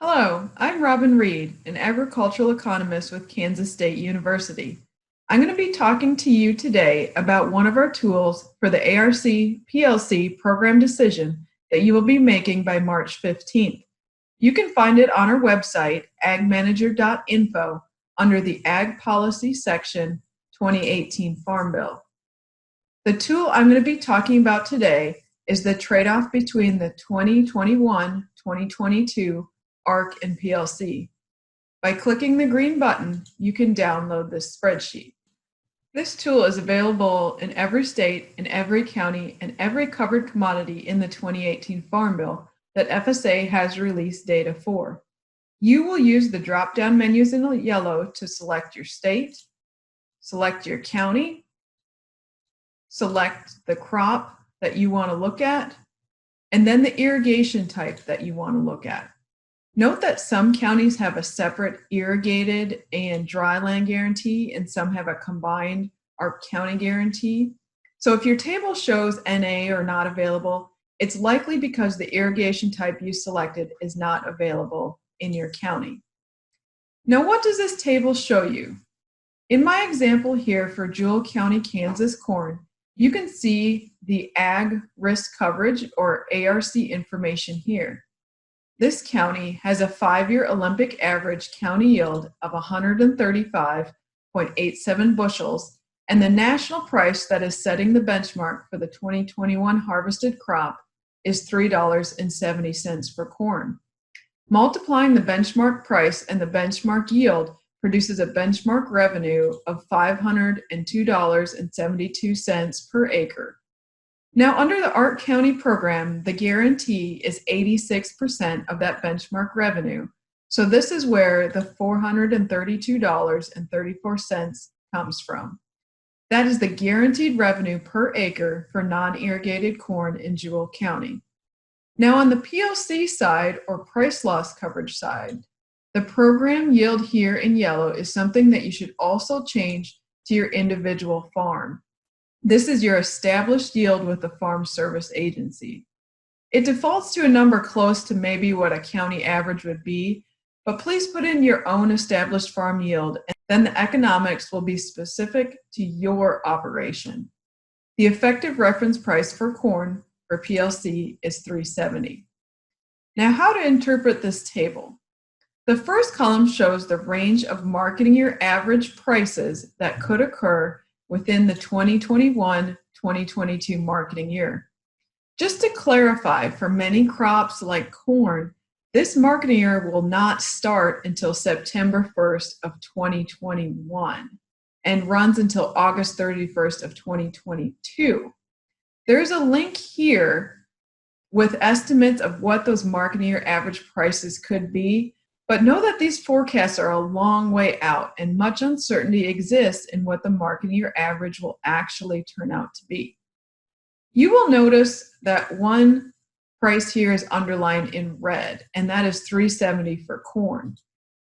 Hello, I'm Robin Reed, an agricultural economist with Kansas State University. I'm going to be talking to you today about one of our tools for the ARC PLC program decision that you will be making by March 15th. You can find it on our website, agmanager.info, under the Ag Policy section 2018 Farm Bill. The tool I'm going to be talking about today is the trade-off between the 2021-2022 ARC and PLC. By clicking the green button, you can download this spreadsheet. This tool is available in every state, in every county, and every covered commodity in the 2018 Farm Bill that FSA has released data for. You will use the drop-down menus in yellow to select your state, select your county, select the crop that you want to look at, and then the irrigation type that you want to look at. Note that some counties have a separate irrigated and dry land guarantee, and some have a combined ARC County guarantee. So if your table shows NA or not available, it's likely because the irrigation type you selected is not available in your county. Now, what does this table show you? In my example here for Jewell County, Kansas corn, you can see the Ag Risk Coverage or ARC information here. This county has a 5-year Olympic average county yield of 135.87 bushels, and the national price that is setting the benchmark for the 2021 harvested crop is $3.70 per corn. Multiplying the benchmark price and the benchmark yield produces a benchmark revenue of $502.72 per acre. Now, under the ARC County program, the guarantee is 86% of that benchmark revenue. So this is where the $432.34 comes from. That is the guaranteed revenue per acre for non-irrigated corn in Jewell County. Now, on the PLC side, or price loss coverage side, the program yield here in yellow is something that you should also change to your individual farm. This is your established yield with the Farm Service Agency. It defaults to a number close to maybe what a county average would be, but please put in your own established farm yield, and then the economics will be specific to your operation. The effective reference price for corn for PLC is $3.70. Now, how to interpret this table? The first column shows the range of marketing year average prices that could occur within the 2021-2022 marketing year. Just to clarify, for many crops like corn, this marketing year will not start until September 1st of 2021 and runs until August 31st of 2022. There's a link here with estimates of what those marketing year average prices could be. But know that these forecasts are a long way out, and much uncertainty exists in what the marketing year average will actually turn out to be. You will notice that one price here is underlined in red, and that is $3.70 for corn.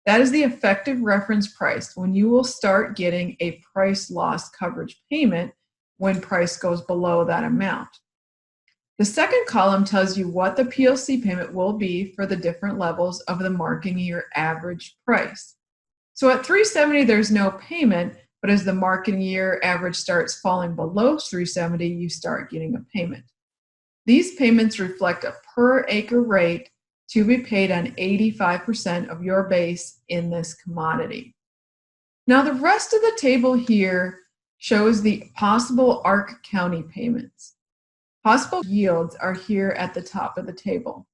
That is the effective reference price when you will start getting a price loss coverage payment when price goes below that amount. The second column tells you what the PLC payment will be for the different levels of the marketing year average price. So at $3.70, there's no payment, but as the marketing year average starts falling below $3.70, you start getting a payment. These payments reflect a per acre rate to be paid on 85% of your base in this commodity. Now, the rest of the table here shows the possible ARC County payments. Possible yields are here at the top of the table.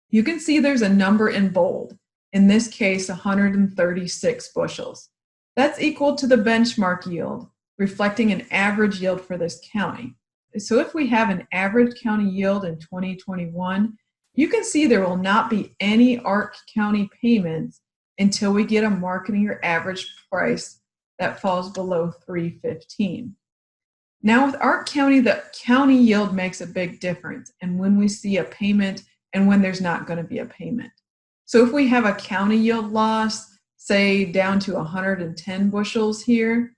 You can see there's a number in bold, in this case 136 bushels. That's equal to the benchmark yield, reflecting an average yield for this county. So if we have an average county yield in 2021, you can see there will not be any ARC County payments until we get a marketing year average price that falls below $3.15. Now with ARC County, the county yield makes a big difference, and when we see a payment and when there's not going to be a payment. So if we have a county yield loss, say down to 110 bushels here,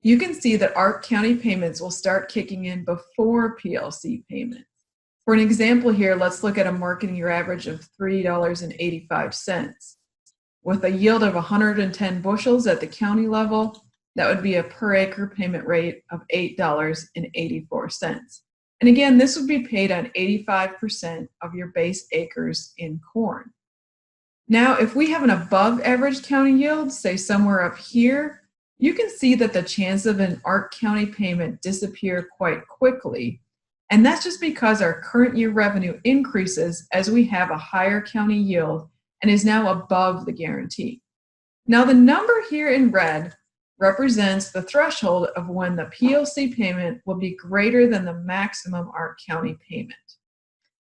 you can see that ARC County payments will start kicking in before PLC payments. For an example here, let's look at a marketing year average of $3.85. With a yield of 110 bushels at the county level, that would be a per acre payment rate of $8.84. And again, this would be paid on 85% of your base acres in corn. Now, if we have an above average county yield, say somewhere up here, you can see that the chance of an ARC County payment disappear quite quickly. And that's just because our current year revenue increases as we have a higher county yield and is now above the guarantee. Now, the number here in red represents the threshold of when the PLC payment will be greater than the maximum ARC County payment.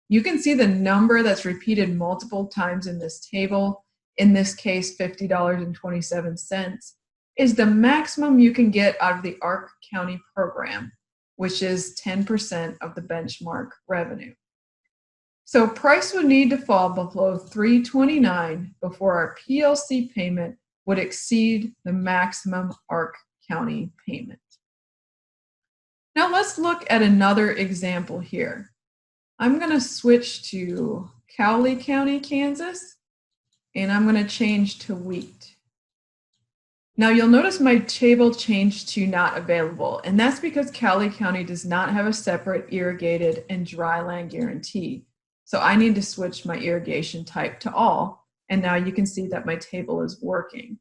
You can see the number that's repeated multiple times in this table, in this case $50.27, is the maximum you can get out of the ARC County program, which is 10% of the benchmark revenue. So price would need to fall below $3.29 before our PLC payment would exceed the maximum ARC County payment. Now let's look at another example here. I'm going to switch to Cowley County, Kansas, and I'm going to change to wheat. Now you'll notice my table changed to not available, and that's because Cowley County does not have a separate irrigated and dry land guarantee. So I need to switch my irrigation type to all, and now you can see that my table is working.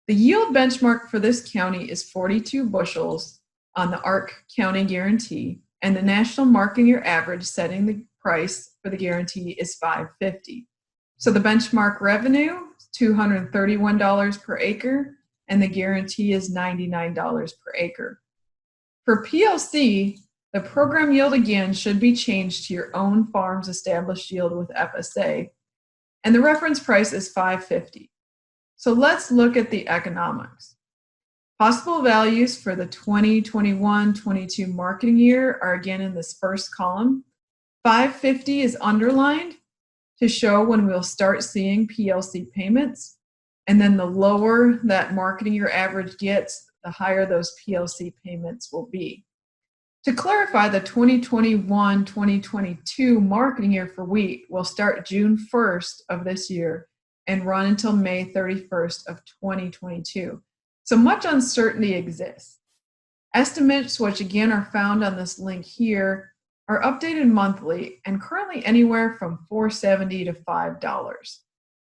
The yield benchmark for this county is 42 bushels on the ARC County guarantee, and the national marketing year average setting the price for the guarantee is $5.50. So the benchmark revenue is $231 per acre, and the guarantee is $99 per acre. For PLC, the program yield again should be changed to your own farm's established yield with FSA, and the reference price is $5.50. So let's look at the economics. Possible values for the 2021-22 marketing year are again in this first column. $5.50 is underlined to show when we'll start seeing PLC payments, and then the lower that marketing year average gets, the higher those PLC payments will be. To clarify, the 2021-2022 marketing year for wheat will start June 1st of this year and run until May 31st of 2022. So much uncertainty exists. Estimates, which again are found on this link here, are updated monthly and currently anywhere from $4.70 to $5.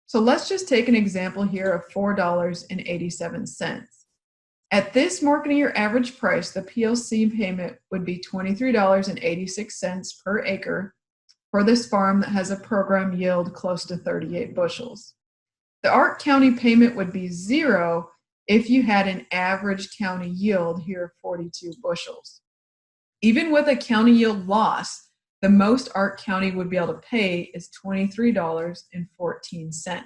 So let's just take an example here of $4.87. At this marketing year average price, the PLC payment would be $23.86 per acre for this farm that has a program yield close to 38 bushels. The ARC County payment would be $0 if you had an average county yield here of 42 bushels. Even with a county yield loss, the most ARC County would be able to pay is $23.14.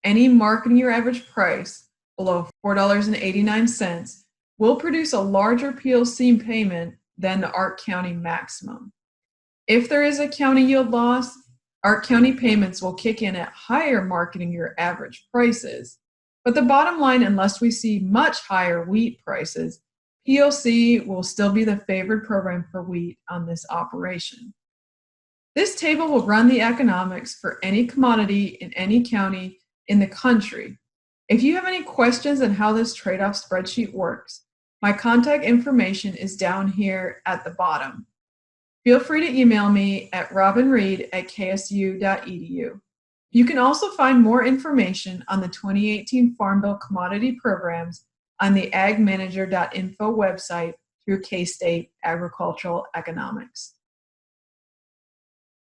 Any marketing year average price below $4.89 will produce a larger PLC payment than the ARC County maximum. If there is a county yield loss, ARC County payments will kick in at higher marketing year average prices. But the bottom line, unless we see much higher wheat prices, PLC will still be the favored program for wheat on this operation. This table will run the economics for any commodity in any county in the country. If you have any questions on how this trade-off spreadsheet works, my contact information is down here at the bottom. Feel free to email me at robinreed@ksu.edu. You can also find more information on the 2018 Farm Bill commodity programs on the agmanager.info website through K-State Agricultural Economics.